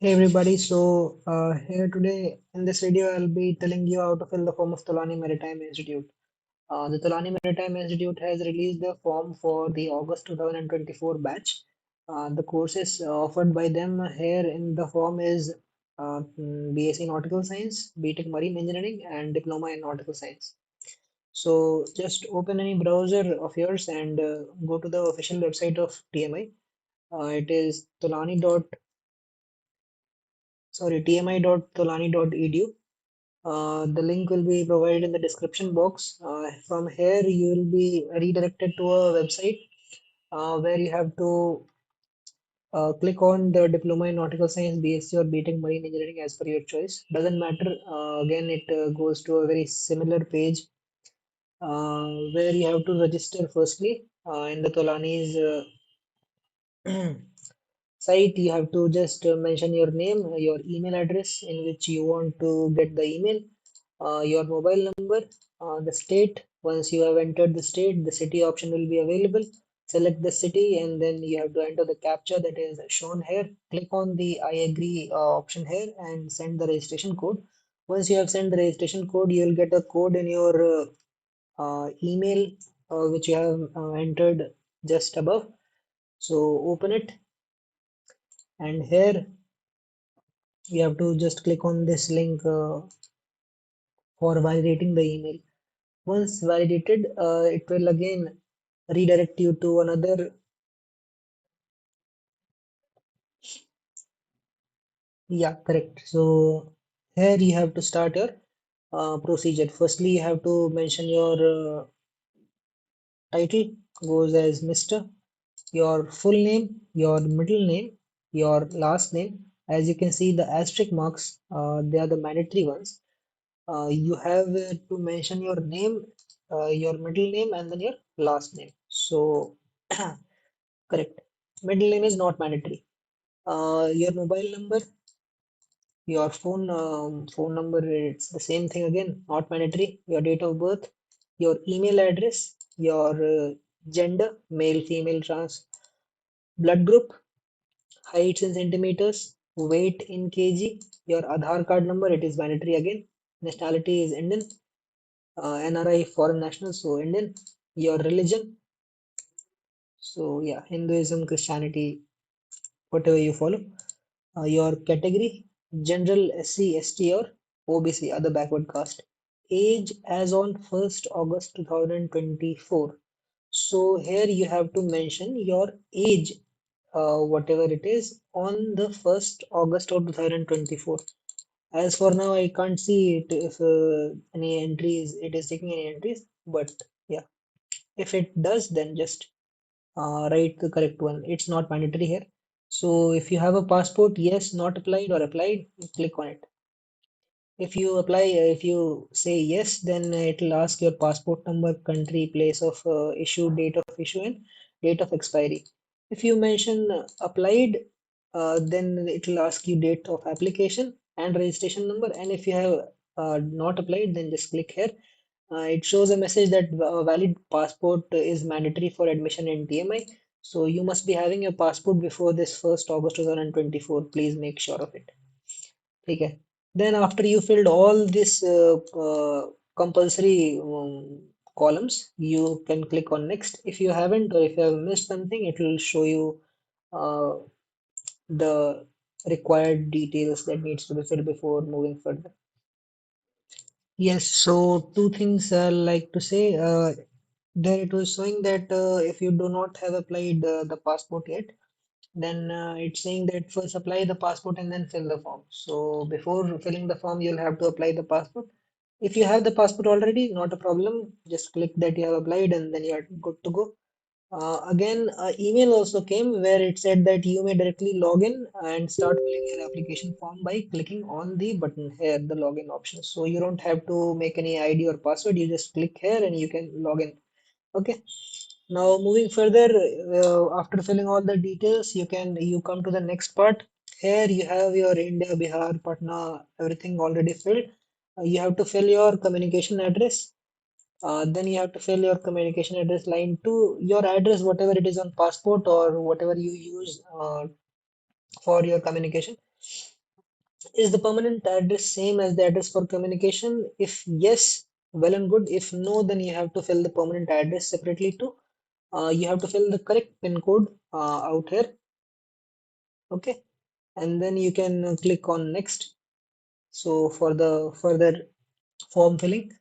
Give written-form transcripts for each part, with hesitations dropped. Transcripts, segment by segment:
Hey everybody, here today in this video I'll be telling you how to fill the form of Tolani Maritime Institute. The Tolani Maritime Institute has released the form for the August 2024 batch. The courses offered by them here in the form is BSc Nautical Science, BTech Marine Engineering, and Diploma in Nautical Science. So just open any browser of yours and go to the official website of TMI. It is tmi.tolani.edu. The link will be provided in the description box. From here, you will be redirected to a website where you have to click on the Diploma in Nautical Science, BSc or BTech Marine Engineering as per your choice. Doesn't matter. Again, it goes to a very similar page where you have to register firstly in the Tolani's site. You have to just mention your name, your email address in which you want to get the email, your mobile number, the state. Once you have entered the state, the city option will be available. Select the city and then you have to enter the captcha that is shown here. Click on the I agree option here and send the registration code. Once you have sent the registration code, you will get a code in your email which you have entered just above. So open it, and here you have to just click on this link for validating the email. Once validated, it will again redirect you to another. Yeah, correct. So here you have to start your procedure. Firstly, you have to mention your title, goes as Mr. Your full name, your middle name, your last name. As you can see, the asterisk marks, they are the mandatory ones. You have to mention your name, your middle name, and then your last name. So, correct. Middle name is not mandatory. Your mobile number, your phone number, it's the same thing again, not mandatory. Your date of birth, your email address, your gender, male, female, trans, blood group, heights in centimeters, weight in kg, your Aadhaar card number, it is mandatory again. Nationality is Indian, NRI foreign national, so Indian. Your religion, so yeah, Hinduism, Christianity, whatever you follow. Your category, general, SC, ST, or OBC, other backward caste. Age as on 1st August 2024. So here you have to mention your age, whatever it is, on the 1st August of 2024. As for now, I can't see it if any entries, it is taking any entries, but yeah, if it does, then just write the correct one. It's not mandatory here. So if you have a passport, yes, not applied or applied, click on it. If you apply, if you say yes, then it will ask your passport number, country, place of issue, date of issue, and date of expiry. If you mention applied, then it will ask you date of application and registration number. And if you have not applied, then just click here. It shows a message that a valid passport is mandatory for admission in TMI. So you must be having your passport before this 1st August 2024. Please make sure of it. Okay. Then after you filled all this compulsory columns, you can click on next. If you haven't or if you have missed something, it will show you uh, the required details that needs to be filled before moving further. Yes, so two things I like to say. There it was showing that if you do not have applied the passport yet, then it's saying that first apply the passport and then fill the form. So before filling the form, you'll have to apply the passport. If you have the passport already, not a problem. Just click that you have applied and then you are good to go. Again, email also came where it said that you may directly log in and start filling your application form by clicking on the button here, the login option. So you don't have to make any ID or password. You just click here and you can log in. Okay. Now moving further, after filling all the details, you come to the next part. Here you have your India, Bihar, Patna, everything already filled. You have to fill your communication address. Then you have to fill your communication address line to your address, whatever it is on passport or whatever you use for your communication. Is the permanent address same as the address for communication? If yes, well and good. If no, then you have to fill the permanent address separately too. You have to fill the correct pin code out here. Okay, and then you can click on next. So for the further form filling,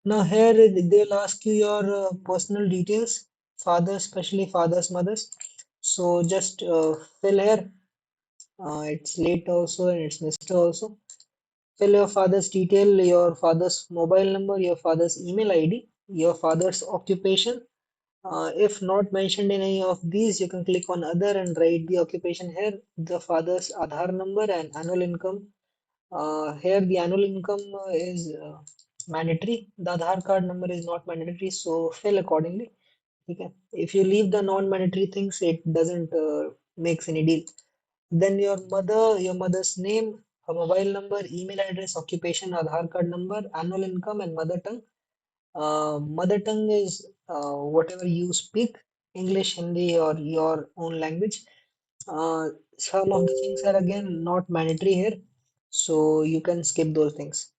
now here they'll ask you your personal details, father, especially fathers, mothers. So just fill here. It's late also and it's Mr. also. Fill your father's detail, your father's mobile number, your father's email ID, your father's occupation. If not mentioned in any of these, you can click on other and write the occupation here, the father's Aadhaar number and annual income. Here the annual income is mandatory. The Aadhaar card number is not mandatory, so fill accordingly. Okay. If you leave the non-mandatory things, it doesn't makes any deal. Then your mother's name, her mobile number, email address, occupation, Aadhaar card number, annual income, and mother tongue. Mother tongue is whatever you speak, English, Hindi, or your own language. Some of the things are again not mandatory here, so you can skip those things.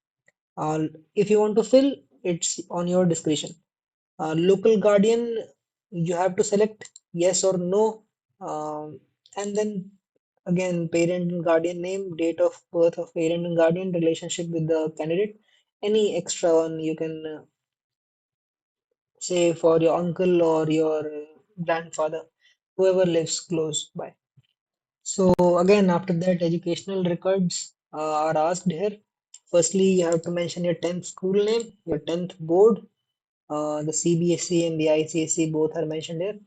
If you want to fill, it's on your discretion. Local guardian, you have to select yes or no, and then again, parent and guardian name, date of birth of parent and guardian, relationship with the candidate. Any extra one you can say for your uncle or your grandfather, whoever lives close by. So again, after that, educational records are asked here. Firstly, you have to mention your 10th school name, your 10th board, the CBSE and the ICSE both are mentioned here.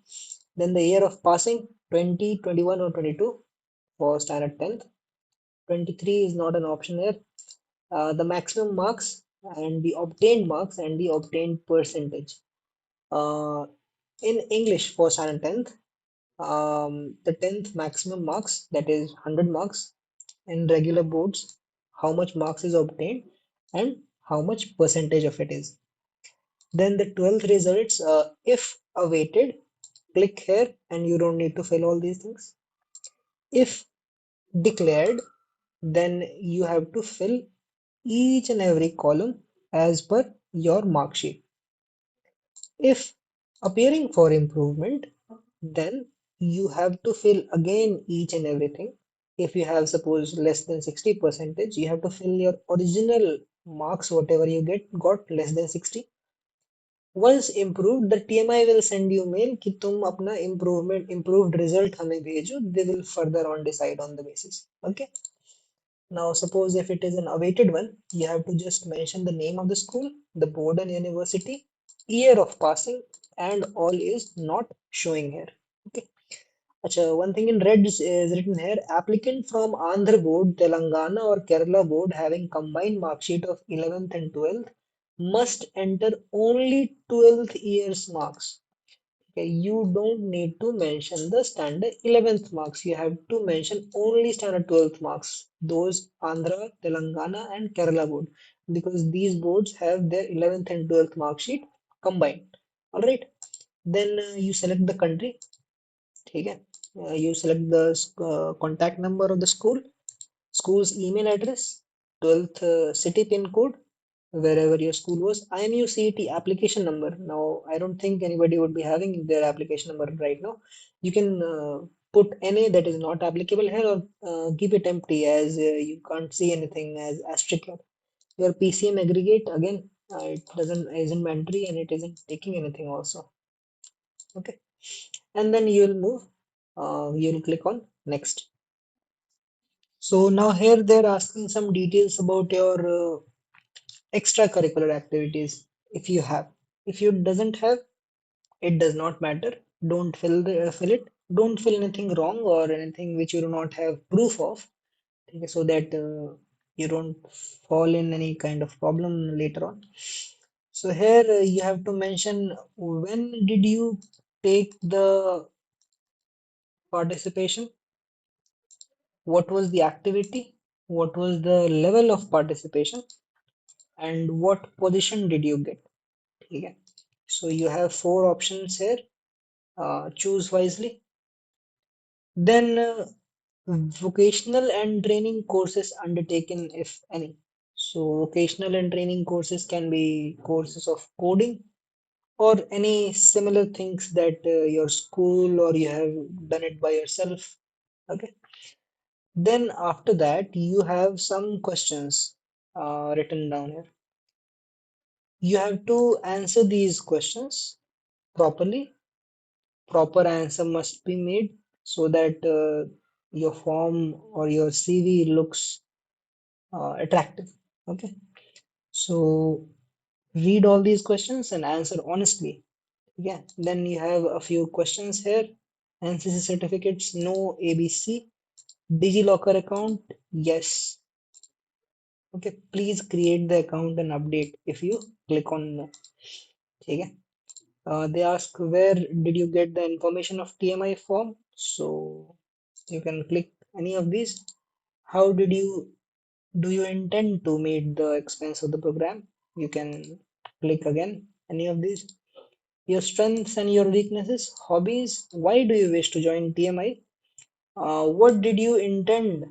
Then the year of passing, 20, 21 or 22 for standard 10th. 23 is not an option here. The maximum marks and the obtained marks and the obtained percentage. Uh, in English for standard 10th, the 10th maximum marks, that is 100 marks in regular boards, how much marks is obtained and how much percentage of it is. Then the 12th results, if awaited, click here and you don't need to fill all these things. If declared, then you have to fill each and every column as per your mark sheet. If appearing for improvement, then you have to fill again each and everything. If you have suppose less than 60 percentage, you have to fill your original marks, whatever you got less than 60. Once improved, the TMI will send you mail कि तुम अपना improved result हमें भेजो. They will further on decide on the basis. Okay. Now suppose if it is an awaited one, you have to just mention the name of the school, the board and university, year of passing, and all is not showing here. Okay. Acha, one thing in red is written here, applicant from Andhra board, Telangana or Kerala board having combined mark sheet of 11th and 12th must enter only 12th year's marks. Okay, you don't need to mention the standard 11th marks. You have to mention only standard 12th marks. Those Andhra, Telangana, and Kerala board, because these boards have their 11th and 12th mark sheet combined. All right. Then you select the country. Okay. You select the contact number of the school, school's email address, 12th city pin code, wherever your school was, IMUCET application number. Now, I don't think anybody would be having their application number right now. You can put NA that is not applicable here or keep it empty as you can't see anything as asterisk here. Your PCM aggregate again, it doesn't isn't mandatory and it isn't taking anything also. Okay, and then you'll move. You'll click on next. So now here they're asking some details about your extracurricular activities if you have. If you doesn't have, it does not matter. Don't fill it. Don't fill anything wrong or anything which you do not have proof of, okay, so that you don't fall in any kind of problem later on. So here you have to mention when did you take the participation, what was the activity, what was the level of participation, and what position did you get. Okay. So you have four options here. Choose wisely. Then Vocational and training courses undertaken, if any. So, vocational and training courses can be courses of coding or any similar things that your school or you have done it by yourself. Okay. Then after that, you have some questions written down here. You have to answer these questions properly. Proper answer must be made so that your form or your CV looks attractive. Okay. So read all these questions and answer honestly. Yeah. Then you have a few questions here. NCC certificates, no. ABC. DigiLocker account, yes. Okay, please create the account and update if you click on no. Okay. They ask where did you get the information of TMI form? So you can click any of these. How did you do you intend to meet the expense of the program? You can click again any of these. Your strengths and your weaknesses, hobbies. Why do you wish to join TMI? What did you intend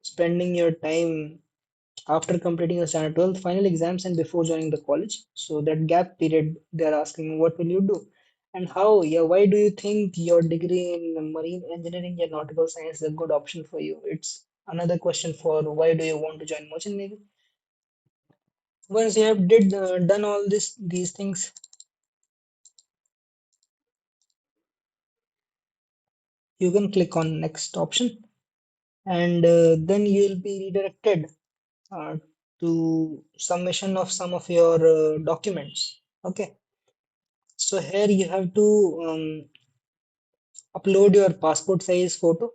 spending your time after completing your standard 12th final exams and before joining the college? So that gap period, they're asking what will you do and how? Yeah, why do you think your degree in marine engineering and nautical science is a good option for you? It's another question for why do you want to join merchant navy? Once you have did done all these things, you can click on next option, and then you will be redirected uh, to submission of some of your documents. Okay, so here you have to upload your passport size photo.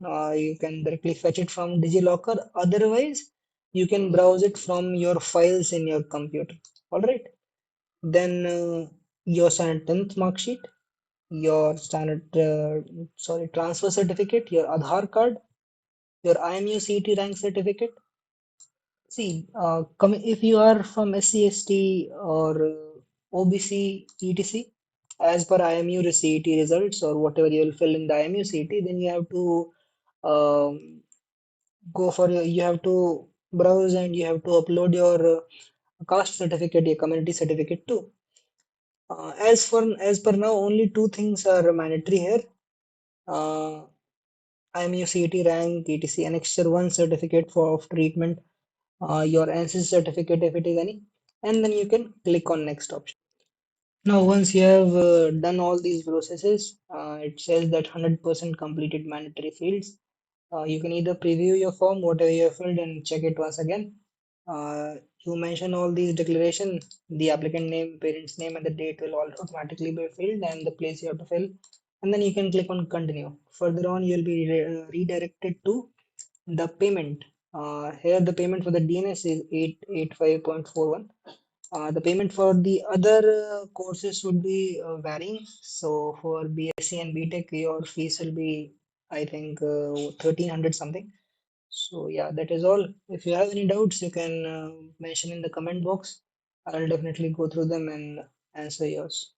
You can directly fetch it from DigiLocker. Otherwise, you can browse it from your files in your computer. All right. Then your standard 10th mark sheet, your standard transfer certificate, your Aadhaar card, your IMU CET rank certificate. See, if you are from SC, ST or OBC, ETC, as per IMU CET results or whatever you will fill in the IMU CET, then you have to um, you have to browse and you have to upload your caste certificate, your community certificate too. As per now, only two things are mandatory here. Uh, IMU CET rank, ETC, annexure 1 certificate for of treatment, your NCC certificate if it is any, and then you can click on next option. Now, once you have done all these processes, it says that 100% completed mandatory fields. You can either preview your form, whatever you have filled, and check it once again. You mention all these declaration, the applicant name, parent's name, and the date will all automatically be filled, and the place you have to fill. And then you can click on continue. Further on, you'll be redirected to the payment. Here, the payment for the DNS is 885.41. The payment for the other courses would be varying. So for BSc and BTech, your fees will be, I think, 1300 something. So yeah, that is all. If you have any doubts, you can mention in the comment box. I'll definitely go through them and answer yours.